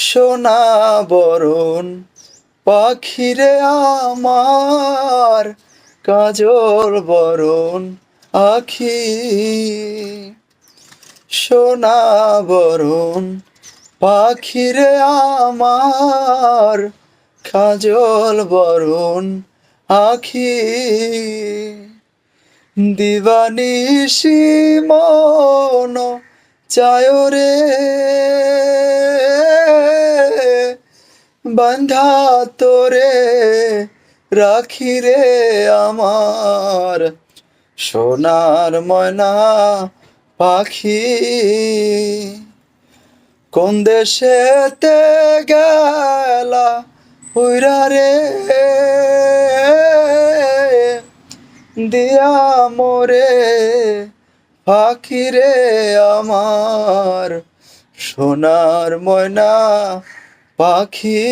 সোনা বরণ পাখিরে আমার, কাজল বরণ আখি। সোনা বরণ পাখিরে আমার, কাজল বরণ আখি। দিবানিশি মন চায় রে, বান্ধা তোরে রাখি রে আমার, সোনার ময়না পাখি। কোন দেশেতে গেলা উইরা রে, দিয়া মোরে পাখি রে আমার, সোনার ময়না পাখি।